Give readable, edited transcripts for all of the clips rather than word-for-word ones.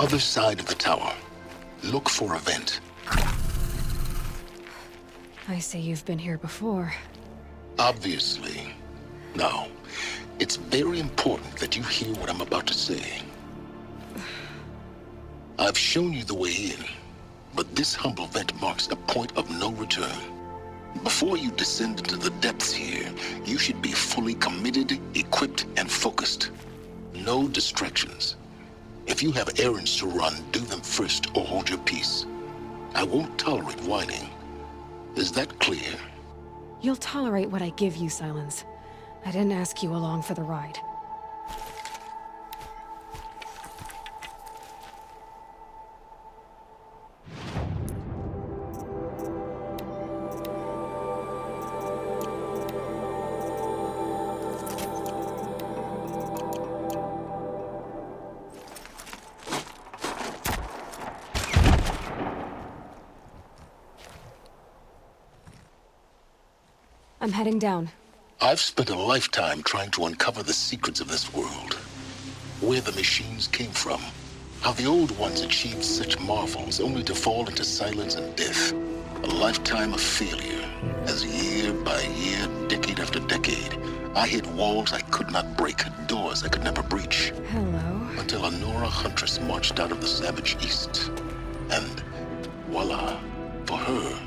other side of the tower. Look for a vent. I see you've been here before. Obviously. Now, it's very important that you hear what I'm about to say. I've shown you the way in, but this humble vent marks a point of no return. Before you descend into the depths here, you should be fully committed, equipped, and focused. No distractions. If you have errands to run, do them first or hold your peace. I won't tolerate whining. Is that clear? You'll tolerate what I give you, Silence. I didn't ask you along for the ride. I'm heading down. I've spent a lifetime trying to uncover the secrets of this world. Where the machines came from. How the old ones achieved such marvels only to fall into silence and death. A lifetime of failure. As year by year, decade after decade, I hit walls I could not break, doors I could never breach. Hello. Until a Nora huntress marched out of the savage east. And voila, for her,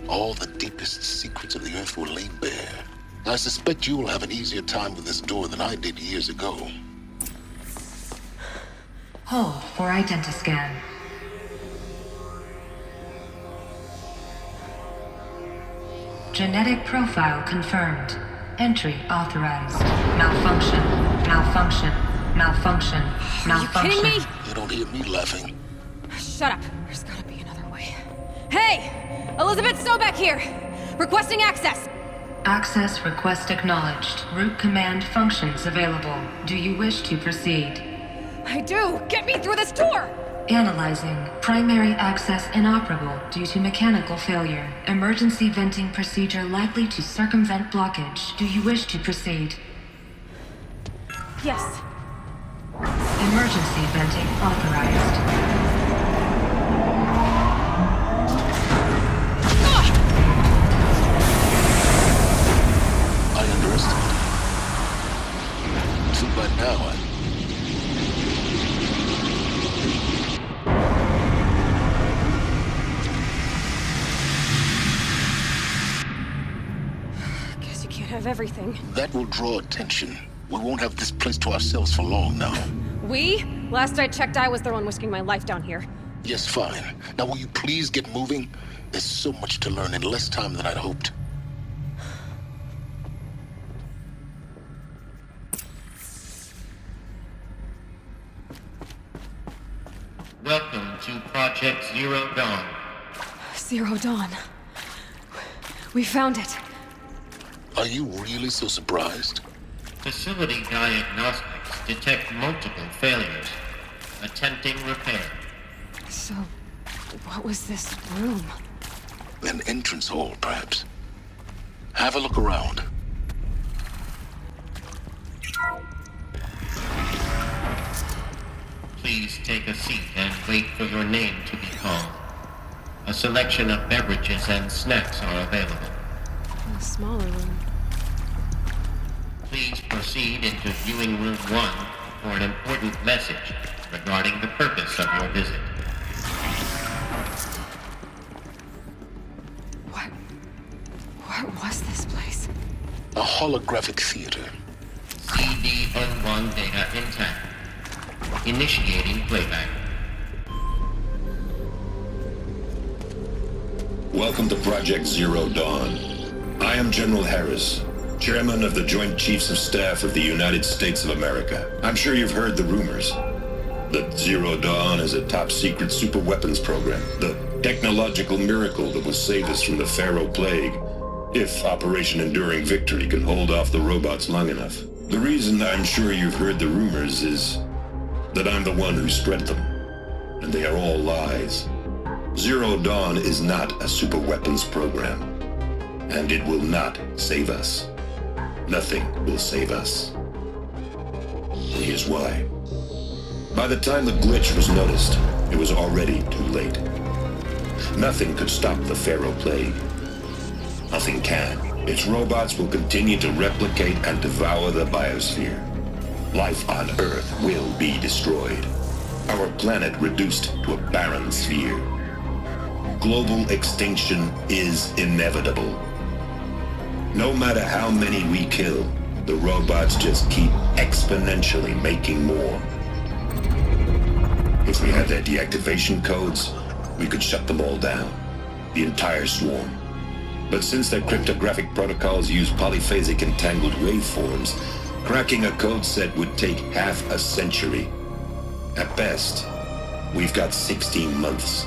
all the deepest secrets of the Earth were laid bare. I suspect you will have an easier time with this door than I did years ago. Hold for identiscan. Genetic profile confirmed. Entry authorized. Malfunction. Malfunction. Malfunction. Malfunction. Are you kidding me? You don't hear me laughing. Shut up. There's gotta be another way. Hey! Elizabeth Sobek here! Requesting access! Access request acknowledged. Root command functions available. Do you wish to proceed? I do! Get me through this door! Analyzing. Primary access inoperable due to mechanical failure. Emergency venting procedure likely to circumvent blockage. Do you wish to proceed? Yes. Emergency venting authorized. Too bad now, Guess you can't have everything. That will draw attention. We won't have this place to ourselves for long now. We? Last I checked, I was the one risking my life down here. Yes, fine. Now will you please get moving? There's so much to learn in less time than I'd hoped. Welcome to Project Zero Dawn. Zero Dawn. We found it. Are you really so surprised? Facility diagnostics detect multiple failures. Attempting repair. So, what was this room? An entrance hall, perhaps. Have a look around. Please take a seat and wait for your name to be called. A selection of beverages and snacks are available. A smaller room. Please proceed into viewing room 1 for an important message regarding the purpose of your visit. What was this place? A holographic theater. CDN1 data intact. Initiating playback. Welcome to Project Zero Dawn. I am General Harris, Chairman of the Joint Chiefs of Staff of the United States of America. I'm sure you've heard the rumors that Zero Dawn is a top-secret superweapons program, the technological miracle that will save us from the Pharaoh Plague, if Operation Enduring Victory can hold off the robots long enough. The reason I'm sure you've heard the rumors is that I'm the one who spread them, and they are all lies. Zero Dawn is not a superweapons program, and it will not save us. Nothing will save us. Here's why. By the time the glitch was noticed, it was already too late. Nothing could stop the Pharaoh Plague. Nothing can. Its robots will continue to replicate and devour the biosphere. Life on Earth will be destroyed. Our planet reduced to a barren sphere. Global extinction is inevitable. No matter how many we kill, the robots just keep exponentially making more. If we had their deactivation codes, we could shut them all down. The entire swarm. But since their cryptographic protocols use polyphasic entangled waveforms, cracking a code set would take half a century. At best, we've got 16 months.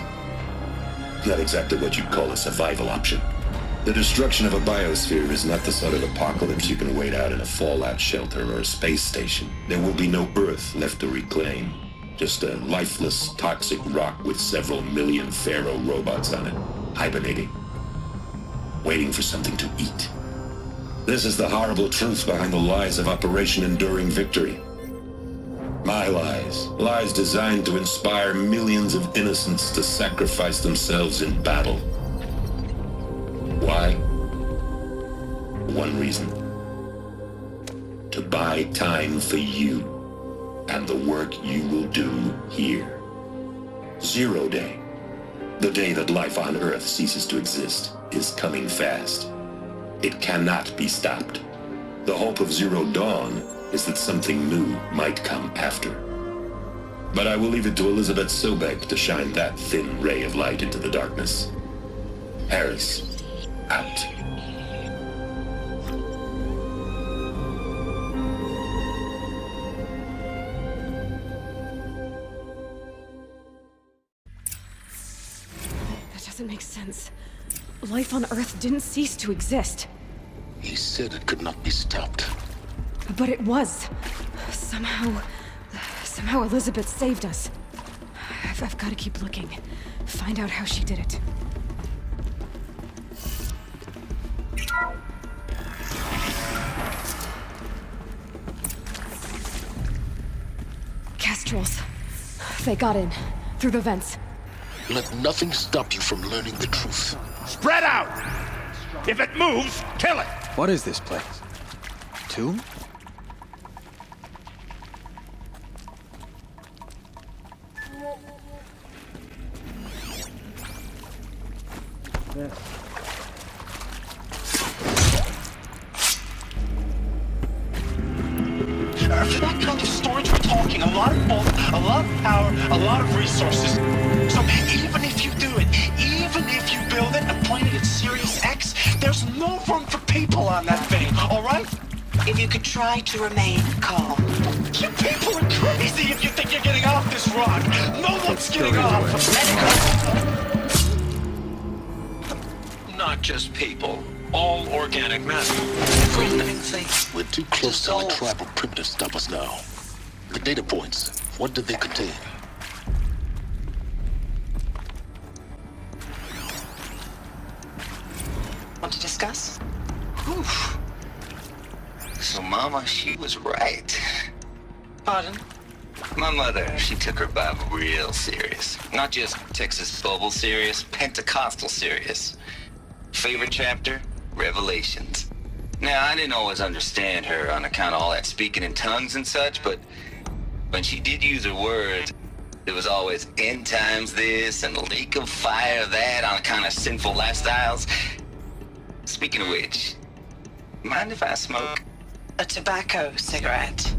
Not exactly what you'd call a survival option. The destruction of a biosphere is not the sort of apocalypse you can wait out in a fallout shelter or a space station. There will be no Earth left to reclaim. Just a lifeless, toxic rock with several million Pharaoh robots on it, hibernating. Waiting for something to eat. This is the horrible truth behind the lies of Operation Enduring Victory. My lies. Lies designed to inspire millions of innocents to sacrifice themselves in battle. Why? One reason. To buy time for you and the work you will do here. Zero Day. The day that life on Earth ceases to exist is coming fast. It cannot be stopped. The hope of Zero Dawn is that something new might come after. But I will leave it to Elizabeth Sobek to shine that thin ray of light into the darkness. Harris, out. That doesn't make sense. Life on Earth didn't cease to exist. He said it could not be stopped. But it was. Somehow Elizabeth saved us. I've got to keep looking. Find out how she did it. Kestrels. They got in. Through the vents. Let nothing stop you from learning the truth. Spread out! If it moves, kill it! What is this place? Tomb? For that kind of storage, we're talking a lot of bulk, a lot of power, a lot of resources. So even if you do it, even if you build it and point it at Sirius X, there's no room for people on that thing, all right? If you could try to remain calm. You people are crazy if you think you're getting off this rock. No one's getting off. Not just people. All organic matter. Every living thing. We're too close to the tribal primitive to stop us now. The data points, what did they contain? Want to discuss? Oof. So Mama, she was right. Pardon? My mother, she took her Bible real serious. Not just Texas Bubble serious, Pentecostal serious. Favorite chapter? Revelations. Now, I didn't always understand her on account of all that speaking in tongues and such, but when she did use her words, there was always end times this and lake of fire that on account of sinful lifestyles. Speaking of which, mind if I smoke? A tobacco cigarette.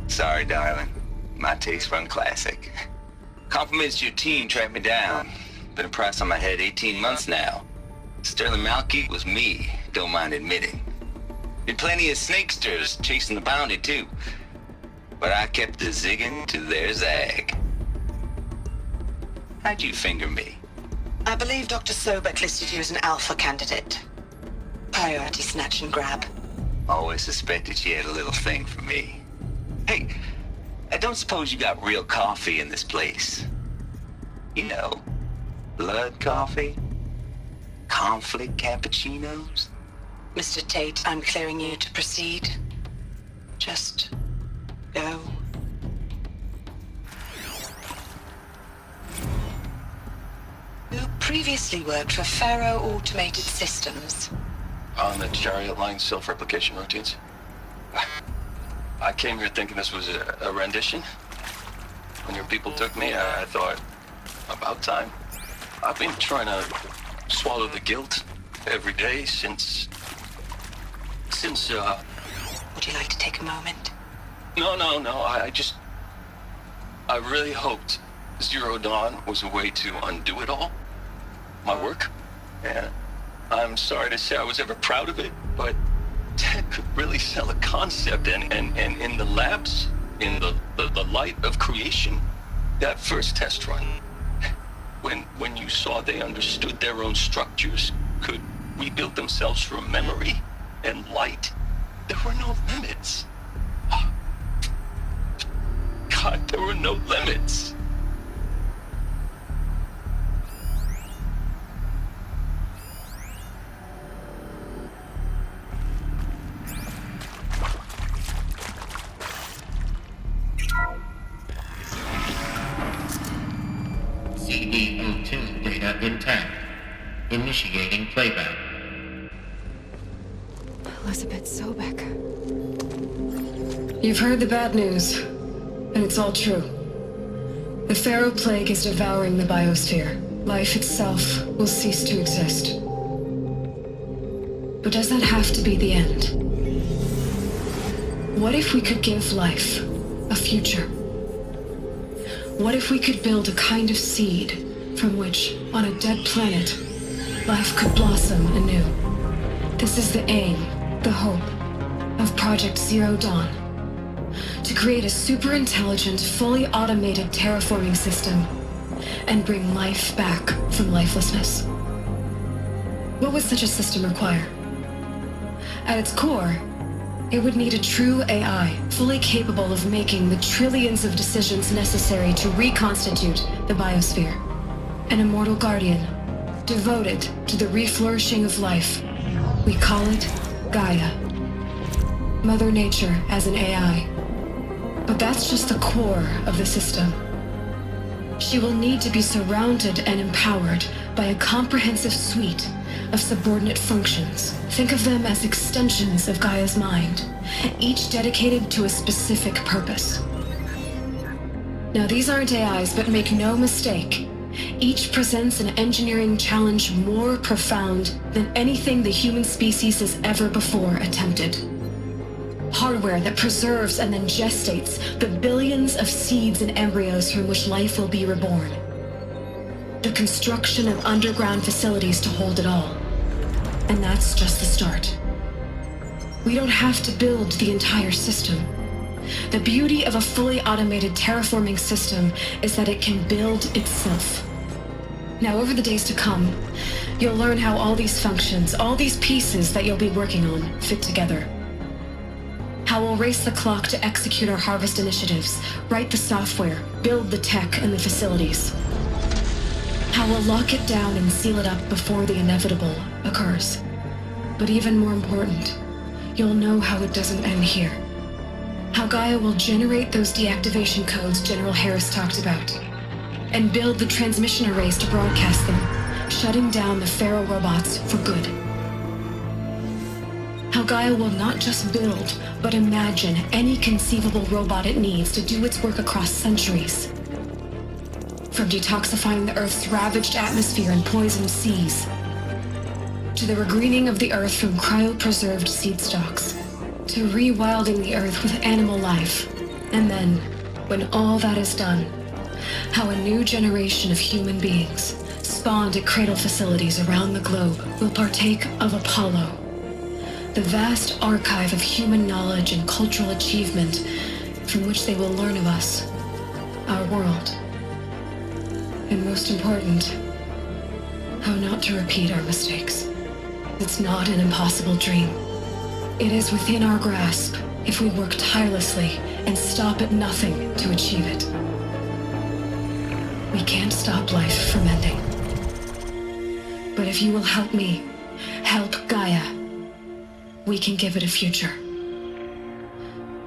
Sorry, darling. My taste run classic. Compliments to your team tracked me down. Been a price on my head 18 months now. Sterling Malkeith was me, don't mind admitting. Been plenty of snakesters chasing the bounty too. But I kept the zigging to their zag. How'd you finger me? I believe Dr. Sobek listed you as an alpha candidate. Priority snatch and grab. Always suspected she had a little thing for me. Hey, I don't suppose you got real coffee in this place. You know, blood coffee? Conflict cappuccinos? Mr. Tate, I'm clearing you to proceed. Just go. previously worked for Faro Automated Systems. On the Chariot Line self-replication routines? I came here thinking this was a rendition. When your people took me, I thought, about time. I've been trying to swallow the guilt every day since... Would you like to take a moment? No. I really hoped Zero Dawn was a way to undo it all. My work. And I'm sorry to say I was ever proud of it, but Ted could really sell a concept, and in the labs, in the light of creation, that first test run, when you saw they understood their own structures, could rebuild themselves from memory and light, there were no limits. God, there were no limits. CD02 data intact. Initiating playback. Elizabeth Sobek. You've heard the bad news, and it's all true. The Faro Plague is devouring the biosphere. Life itself will cease to exist. But does that have to be the end? What if we could give life a future? What if we could build a kind of seed from which, on a dead planet, life could blossom anew? This is the aim, the hope, of Project Zero Dawn. To create a super-intelligent, fully automated terraforming system and bring life back from lifelessness. What would such a system require? At its core, it would need a true AI, fully capable of making the trillions of decisions necessary to reconstitute the biosphere. An immortal guardian, devoted to the reflourishing of life. We call it Gaia. Mother Nature as an AI. But that's just the core of the system. She will need to be surrounded and empowered by a comprehensive suite of subordinate functions. Think of them as extensions of Gaia's mind, each dedicated to a specific purpose. Now, these aren't AIs, but make no mistake, each presents an engineering challenge more profound than anything the human species has ever before attempted. Hardware that preserves and then gestates the billions of seeds and embryos from which life will be reborn. The construction of underground facilities to hold it all. And that's just the start. We don't have to build the entire system. The beauty of a fully automated terraforming system is that it can build itself. Now, over the days to come, you'll learn how all these functions, all these pieces that you'll be working on, fit together. How we'll race the clock to execute our harvest initiatives, write the software, build the tech and the facilities. How we'll lock it down and seal it up before the inevitable occurs. But even more important, you'll know how it doesn't end here. How Gaia will generate those deactivation codes General Harris talked about, and build the transmission arrays to broadcast them, shutting down the Faro robots for good. How Gaia will not just build, but imagine any conceivable robot it needs to do its work across centuries. From detoxifying the Earth's ravaged atmosphere and poisoned seas, to the regreening of the Earth from cryopreserved seed stalks, to rewilding the Earth with animal life. And then, when all that is done, how a new generation of human beings, spawned at cradle facilities around the globe, will partake of Apollo, the vast archive of human knowledge and cultural achievement from which they will learn of us, our world. And most important, how not to repeat our mistakes. It's not an impossible dream. It is within our grasp if we work tirelessly and stop at nothing to achieve it. We can't stop life from ending. But if you will help me, help Gaia, we can give it a future.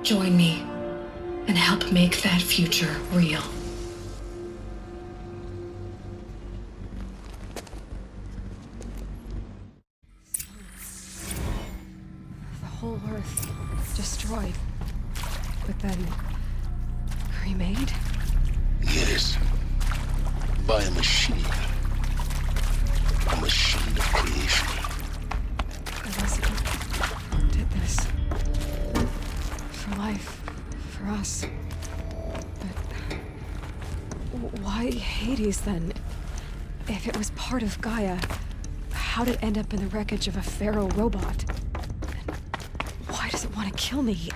Join me and help make that future real. whole Earth destroyed, but then remade? Yes. By a machine. A machine of creation. Elizabeth did this. For life. For us. But why Hades then? If it was part of Gaia, how'd it end up in the wreckage of a Pharaoh robot? And why does it want to kill me?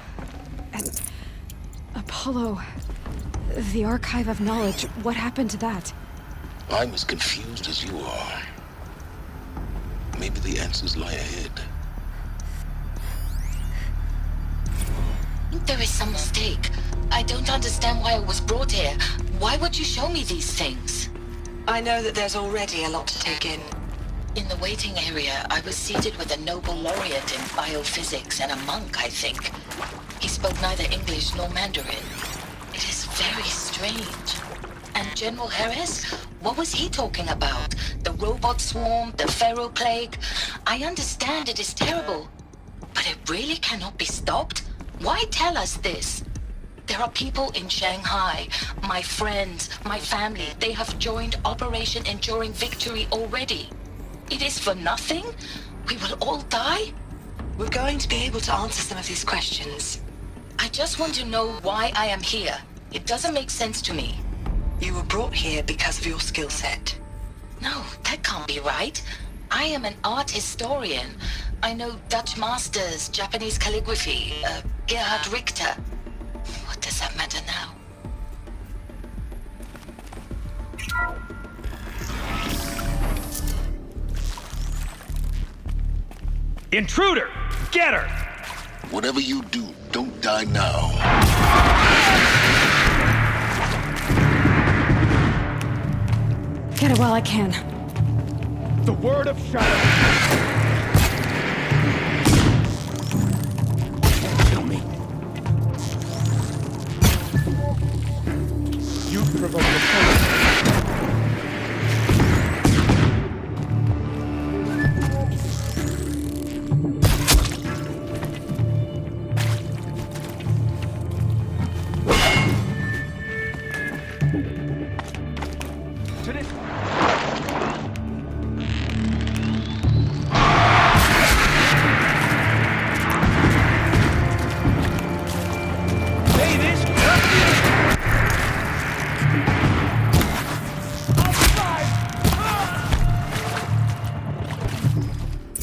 And Apollo, the Archive of Knowledge, what happened to that? I'm as confused as you are. Maybe the answers lie ahead. There is some mistake. I don't understand why I was brought here. Why would you show me these things? I know that there's already a lot to take in. In the waiting area, I was seated with a Nobel laureate in biophysics and a monk, I think. He spoke neither English nor Mandarin. It is very strange. And General Harris? What was he talking about? The robot swarm, the Pharaoh plague? I understand it is terrible. But it really cannot be stopped? Why tell us this? There are people in Shanghai, my friends, my family. They have joined Operation Enduring Victory already. It is for nothing? We will all die? We're going to be able to answer some of these questions. I just want to know why I am here. It doesn't make sense to me. You were brought here because of your skill set. No, that can't be right. I am an art historian. I know Dutch masters, Japanese calligraphy, Gerhard Richter. What does that matter now? Intruder! Get her! Whatever you do, don't die now. Get it while I can. The word of Shadow. Kill me. You provoke the fire.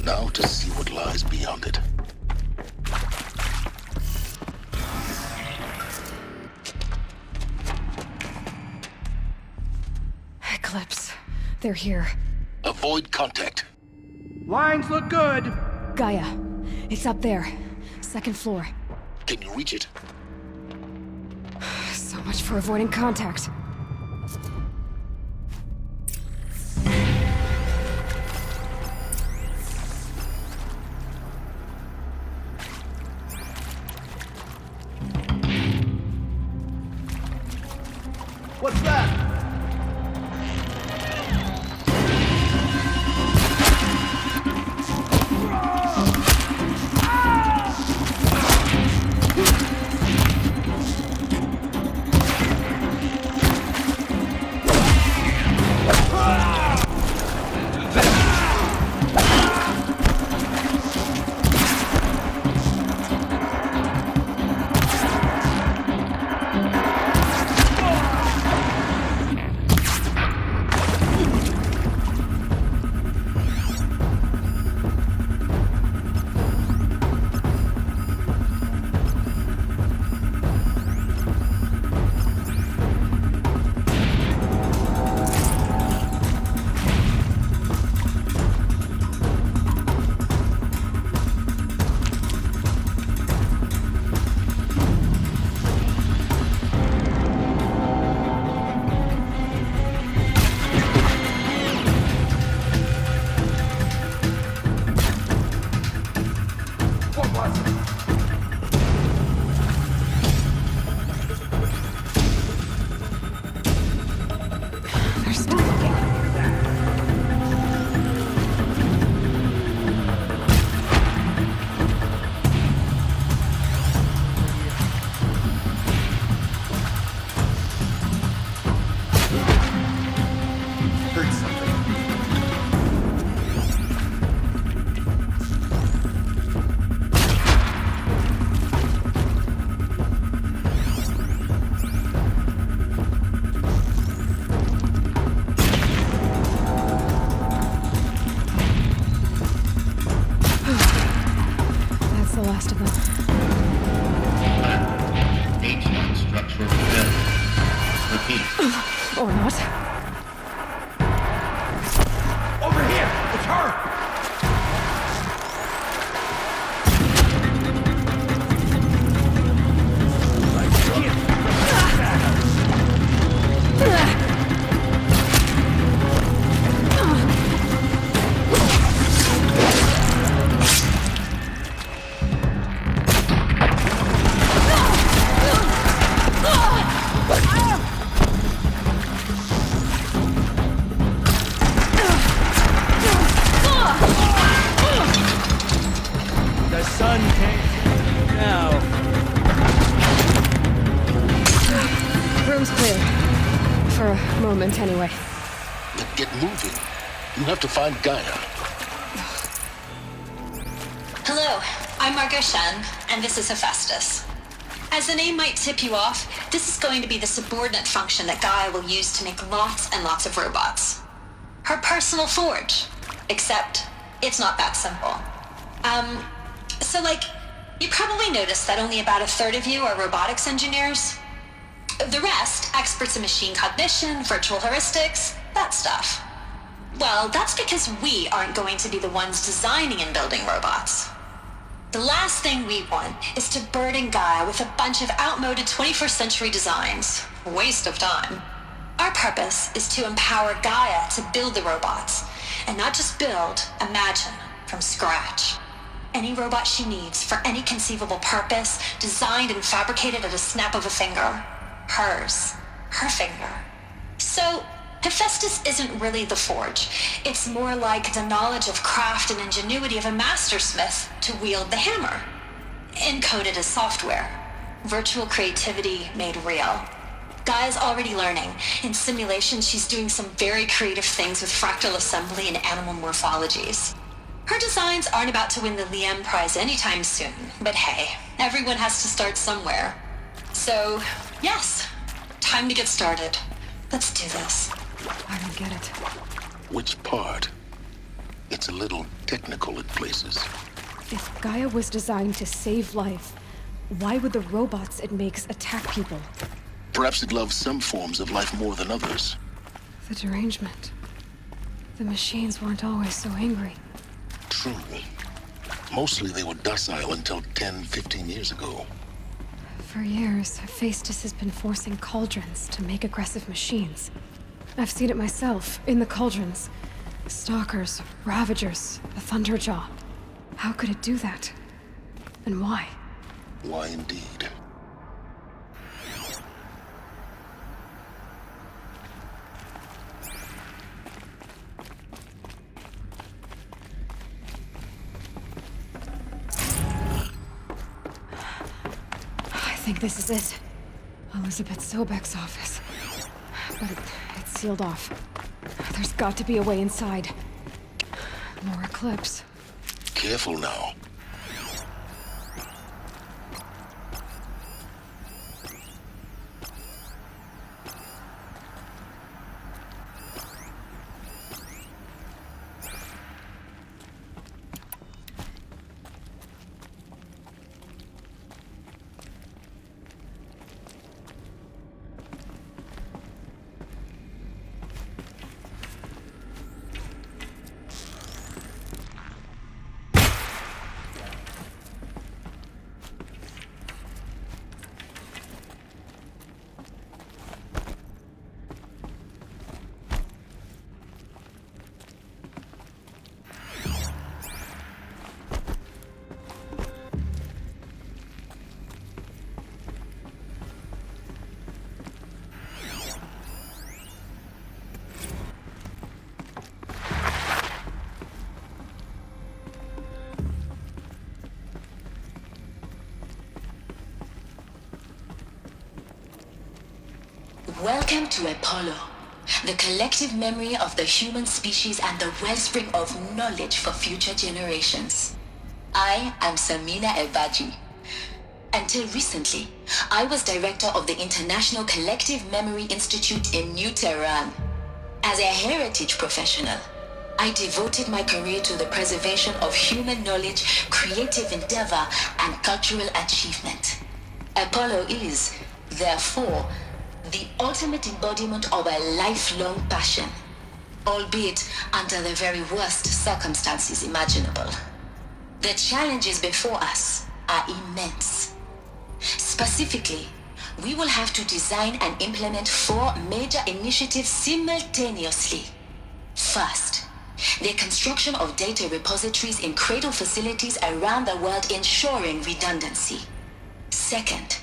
Now to see what lies beyond it. Eclipse. They're here. Avoid contact. Lines look good. Gaia. It's up there. Second floor. Can you reach it? So much for avoiding contact. What's that? last of them. H1 structural failure. Repeat. Or not. Over here! It's her! The sun came now. Room's clear. For a moment, anyway. Then get moving. You have to find Gaia. Hello, I'm Margot Shen, and this is Hephaestus. As the name might tip you off, this is going to be the subordinate function that Gaia will use to make lots and lots of robots. Her personal forge. Except, it's not that simple. So you probably noticed that only about a third of you are robotics engineers. The rest, experts in machine cognition, virtual heuristics, that stuff. Well, that's because we aren't going to be the ones designing and building robots. The last thing we want is to burden Gaia with a bunch of outmoded 21st century designs. Waste of time. Our purpose is to empower Gaia to build the robots, and not just build, imagine, from scratch. Any robot she needs for any conceivable purpose, designed and fabricated at a snap of a finger. Hers. Her finger. So, Hephaestus isn't really the forge. It's more like the knowledge of craft and ingenuity of a mastersmith to wield the hammer. Encoded as software. Virtual creativity made real. Gaia's already learning. In simulation, she's doing some very creative things with fractal assembly and animal morphologies. Her designs aren't about to win the Liam Prize anytime soon, but hey, everyone has to start somewhere. So, yes, time to get started. Let's do this. I don't get it. Which part? It's a little technical at places. If Gaia was designed to save life, why would the robots it makes attack people? Perhaps it loves some forms of life more than others. The derangement. The machines weren't always so angry. True. Mostly they were docile until 10, 15 years ago. For years, Hephaestus has been forcing cauldrons to make aggressive machines. I've seen it myself, in the cauldrons. Stalkers, Ravagers, the Thunderjaw. How could it do that? And why? Why indeed? I think this is it. Elizabeth Sobek's office. But it's sealed off. There's got to be a way inside. More Eclipse. Careful now. Welcome to Apollo, the collective memory of the human species and the wellspring of knowledge for future generations. I am Samina Ebaji. Until recently, I was director of the International Collective Memory Institute in New Tehran. As a heritage professional, I devoted my career to the preservation of human knowledge, creative endeavor, and cultural achievement. Apollo is, therefore, the ultimate embodiment of a lifelong passion, albeit under the very worst circumstances imaginable. The challenges before us are immense. Specifically, we will have to design and implement 4 major initiatives simultaneously. First, the construction of data repositories in cradle facilities around the world ensuring redundancy. Second,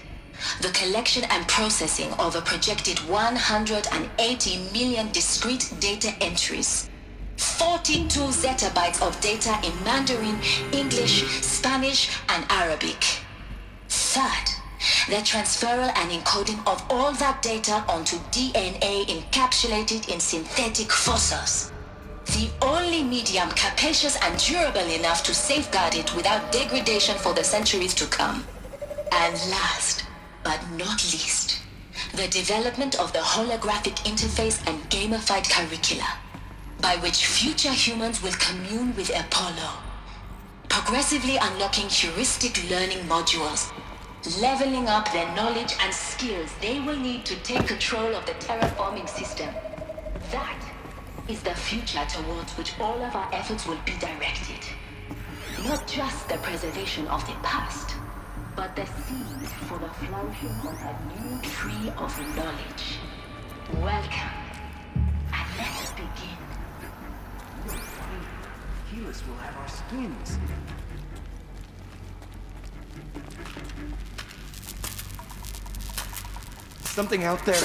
the collection and processing of a projected 180 million discrete data entries. 42 zettabytes of data in Mandarin, English, Spanish, and Arabic. Third, the transferal and encoding of all that data onto DNA encapsulated in synthetic fossils. The only medium capacious and durable enough to safeguard it without degradation for the centuries to come. And last, but not least, the development of the holographic interface and gamified curricula, by which future humans will commune with Apollo, progressively unlocking heuristic learning modules, leveling up their knowledge and skills they will need to take control of the terraforming system. That is the future towards which all of our efforts will be directed. Not just the preservation of the past, but the seed for the flourishing of a new tree of knowledge. Welcome, and let us begin. Healers will have our skins. Something out there.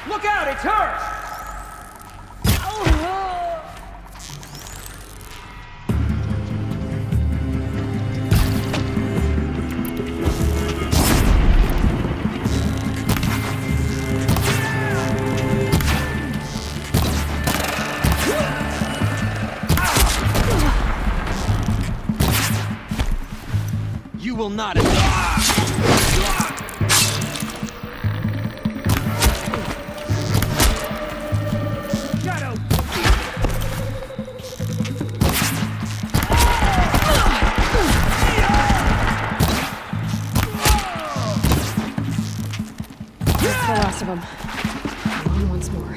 Look out, it's her! You will not. Of them. On once more.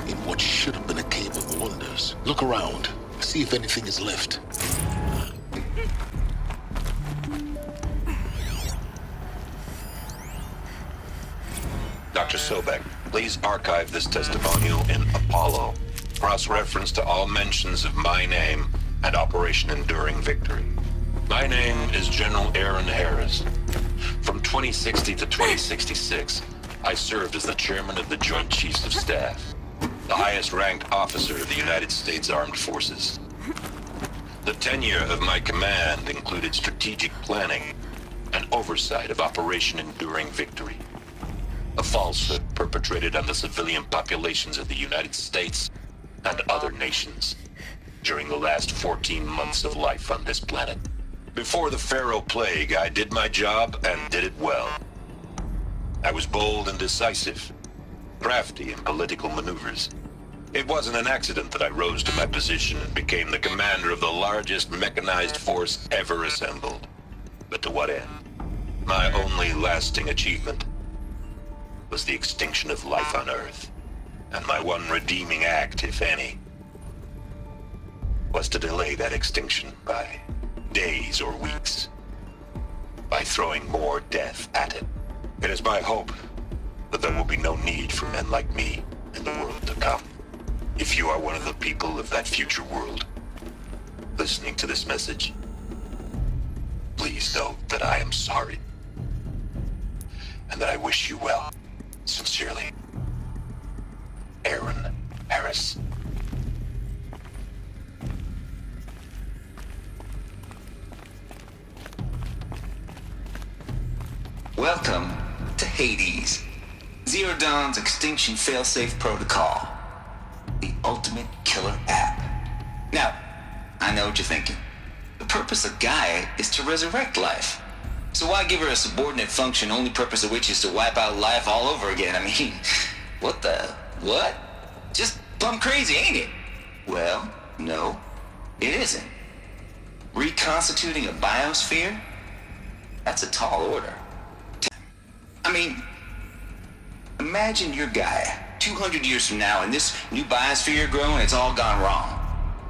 In what should have been a cave of wonders. Look around. See if anything is left. Dr. Sobek, please archive this testimonial in Apollo. Cross-reference to all mentions of my name and Operation Enduring Victory. My name is General Aaron Harris. From 2060 to 2066, I served as the chairman of the Joint Chiefs of Staff, the highest-ranked officer of the United States Armed Forces. The tenure of my command included strategic planning and oversight of Operation Enduring Victory, a falsehood perpetrated on the civilian populations of the United States and other nations during the last 14 months of life on this planet. Before the Pharaoh Plague, I did my job and did it well. I was bold and decisive, crafty in political maneuvers. It wasn't an accident that I rose to my position and became the commander of the largest mechanized force ever assembled. But to what end? My only lasting achievement was the extinction of life on Earth. And my one redeeming act, if any, was to delay that extinction by days or weeks, by throwing more death at it. It is my hope that there will be no need for men like me in the world to come. If you are one of the people of that future world listening to this message, please know that I am sorry and that I wish you well. Sincerely, Aaron Harris. Welcome to Hades, Zero Dawn's extinction failsafe protocol, the ultimate killer app. Now, I know what you're thinking. The purpose of Gaia is to resurrect life. So why give her a subordinate function, only purpose of which is to wipe out life all over again? I mean, what? Just plumb crazy, ain't it? Well, no, it isn't. Reconstituting a biosphere? That's a tall order. I mean, imagine your Gaia 200 years from now and this new biosphere growing, it's all gone wrong.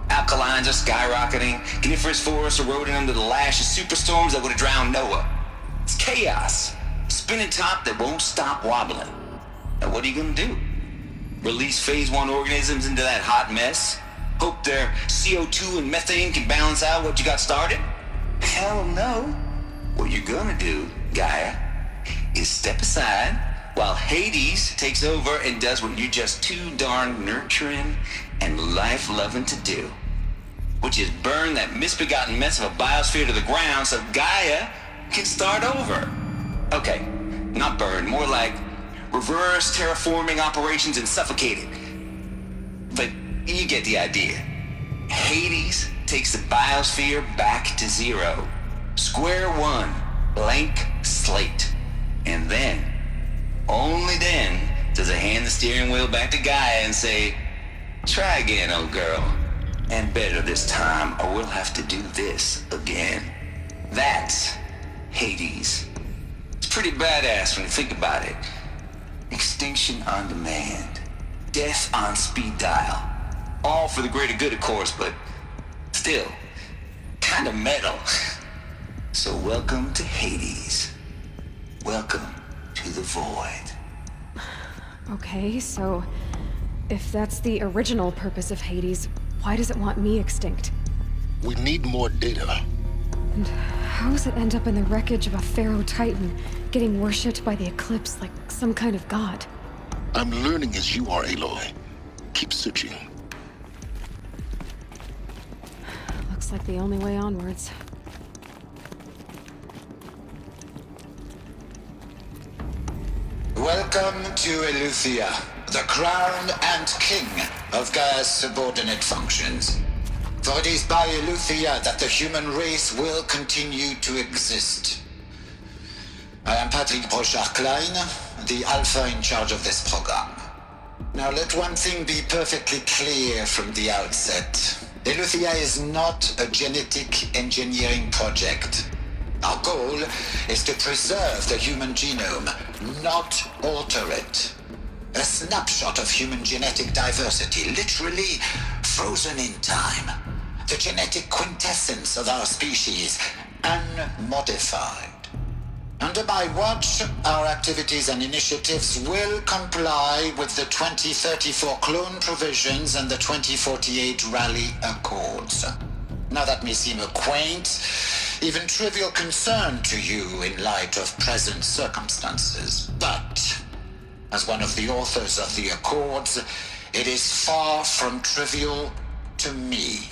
Alkalines are skyrocketing, coniferous forests eroding under the lash of superstorms that would have drowned Noah. It's chaos. Spinning top that won't stop wobbling. Now what are you gonna do? Release phase 1 organisms into that hot mess? Hope their CO2 and methane can balance out what you got started? Hell no. What you're gonna do, Gaia, is step aside while Hades takes over and does what you're just too darn nurturing and life-loving to do, which is burn that misbegotten mess of a biosphere to the ground so Gaia can start over. Okay, not burn, more like reverse terraforming operations and suffocate it. But you get the idea. Hades takes the biosphere back to zero. Square one, blank slate. And then, only then, does it hand the steering wheel back to Gaia and say, try again, old girl. And better this time, or we'll have to do this again. That's Hades. It's pretty badass when you think about it. Extinction on demand. Death on speed dial. All for the greater good, of course, but still, kind of metal. So welcome to Hades. Welcome to the void. Okay, so if that's the original purpose of Hades, why does it want me extinct? We need more data. And how does it end up in the wreckage of a Pharaoh Titan, getting worshipped by the Eclipse like some kind of god? I'm learning as you are, Aloy. Keep searching. Looks like the only way onwards. Welcome to Eleuthia, the crown and king of Gaia's subordinate functions. For it is by Eleuthia that the human race will continue to exist. I am Patrick Brochard-Klein, the Alpha in charge of this program. Now let one thing be perfectly clear from the outset. Eleuthia is not a genetic engineering project. Our goal is to preserve the human genome, not alter it. A snapshot of human genetic diversity, literally frozen in time. The genetic quintessence of our species, unmodified. Under my watch, our activities and initiatives will comply with the 2034 clone provisions and the 2048 Raleigh Accords. Now that may seem a quaint, even trivial concern to you in light of present circumstances, but as one of the authors of the Accords, it is far from trivial to me.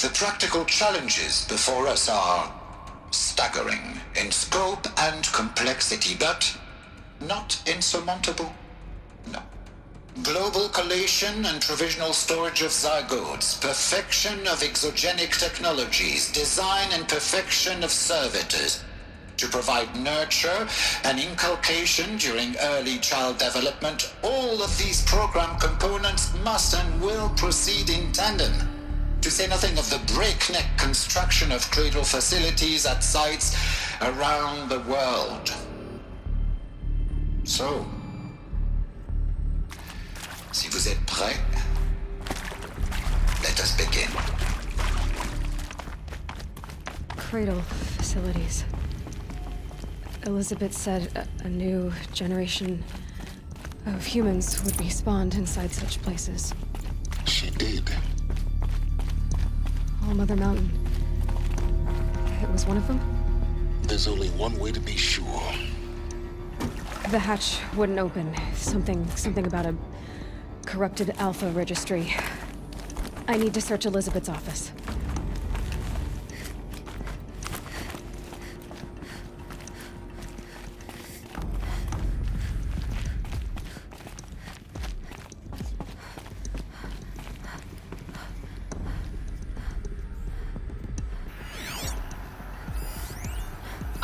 The practical challenges before us are staggering in scope and complexity, but not insurmountable. No. Global collation and provisional storage of zygotes, perfection of exogenic technologies, design and perfection of servitors to provide nurture and inculcation during early child development. All of these program components must and will proceed in tandem. To say nothing of the breakneck construction of cradle facilities at sites around the world. So, si vous êtes prêts, let us begin. Cradle facilities. Elizabeth said a new generation of humans would be spawned inside such places. She did. All Mother Mountain. It was one of them? There's only one way to be sure. The hatch wouldn't open. Something about a corrupted Alpha registry. I need to search Elizabeth's office.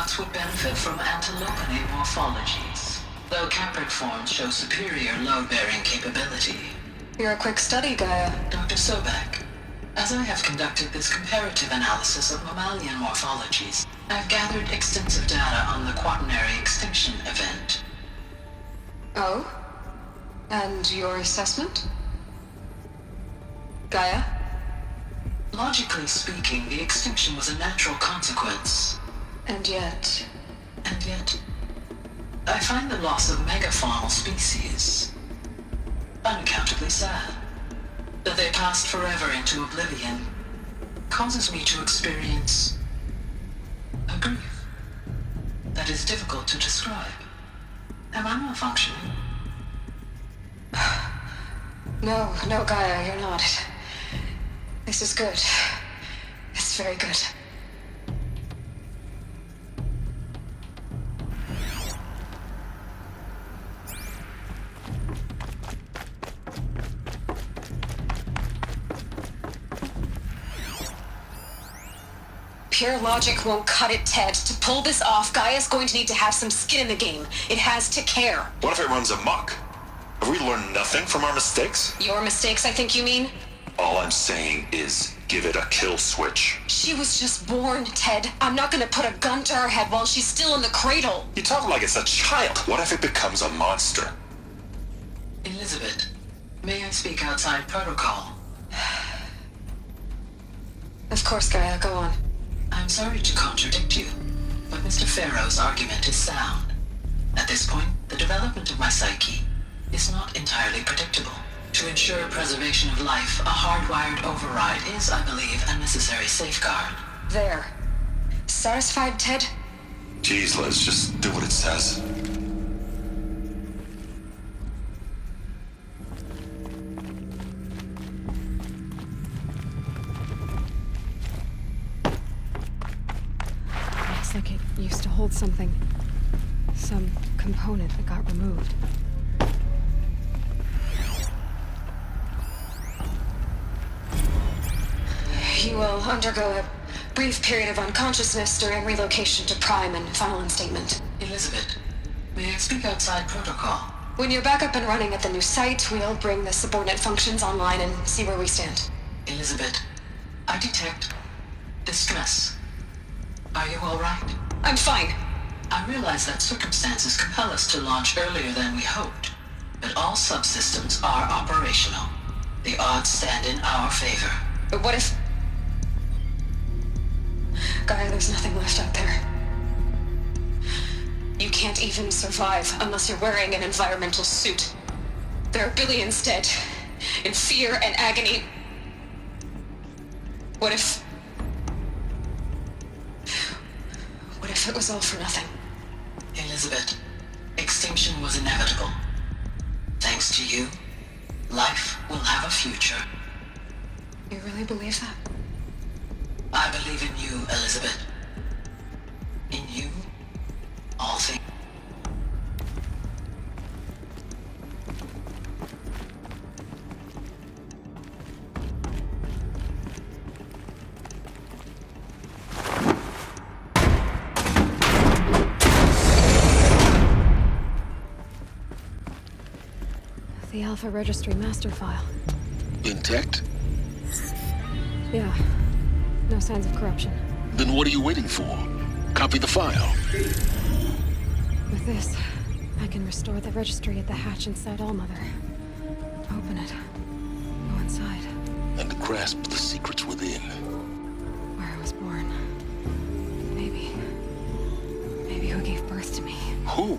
robots would benefit from antilopinate morphologies, though caprid forms show superior load-bearing capability. You're a quick study, Gaia. Dr. Sobek, as I have conducted this comparative analysis of mammalian morphologies, I've gathered extensive data on the quaternary extinction event. Oh? And your assessment? Gaia? Logically speaking, the extinction was a natural consequence. And yet, I find the loss of megafaunal species unaccountably sad. That they passed forever into oblivion causes me to experience a grief that is difficult to describe. Am I malfunctioning? No, Gaia, you're not. This is good. It's very good. Pure logic won't cut it, Ted. To pull this off, Gaia's going to need to have some skin in the game. It has to care. What if it runs amok? Have we learned nothing from our mistakes? Your mistakes, I think you mean? All I'm saying is, give it a kill switch. She was just born, Ted. I'm not gonna put a gun to her head while she's still in the cradle. You talk like it's a child. What if it becomes a monster? Elizabeth, may I speak outside protocol? Of course, Gaia, go on. I'm sorry to contradict you, but Mr. Farrow's argument is sound. At this point, the development of my psyche is not entirely predictable. To ensure preservation of life, a hardwired override is, I believe, a necessary safeguard. There. Satisfied, Ted? Jeez, Liz, just do what it says. Looks like it used to hold something. Some component that got removed. You will undergo a brief period of unconsciousness during relocation to Prime and final instatement. Elizabeth, may I speak outside protocol? When you're back up and running at the new site, we'll bring the subordinate functions online and see where we stand. Elizabeth, I detect distress. Are you all right? I'm fine. I realize that circumstances compel us to launch earlier than we hoped, but all subsystems are operational. The odds stand in our favor. But what if... Gaia, there's nothing left out there. You can't even survive unless you're wearing an environmental suit. There are billions dead, in fear and agony. What if it was all for nothing? Elizabeth, extinction was inevitable. Thanks to you, life will have a future. You really believe that? I believe in you, Elizabeth. In you, all things. The Alpha Registry master file. Intact? Yeah. No signs of corruption. Then what are you waiting for? Copy the file. With this, I can restore the registry at the hatch inside Allmother. Open it. Go inside. And grasp the secrets within. Where I was born. Maybe who gave birth to me. Who?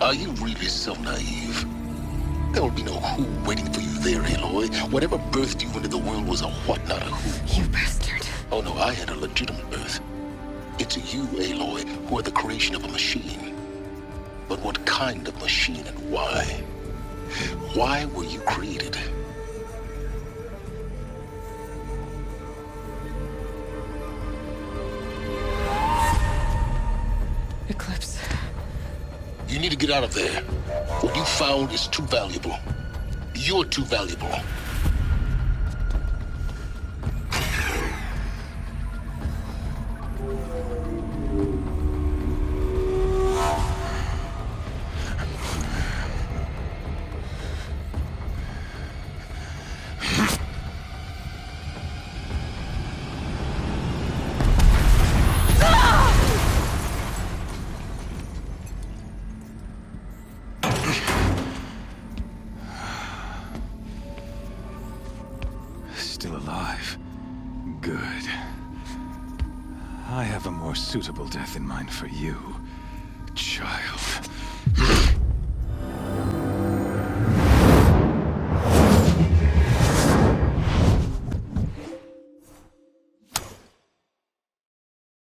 Are you really so naive? There will be no who waiting for you there, Aloy. Whatever birthed you into the world was a what, not a who. You bastard. Oh no, I had a legitimate birth. It's you, Aloy, who are the creation of a machine. But what kind of machine and why? Why were you created? Eclipse. You need to get out of there. What you found is too valuable. You're too valuable. more suitable death in mind for you, child.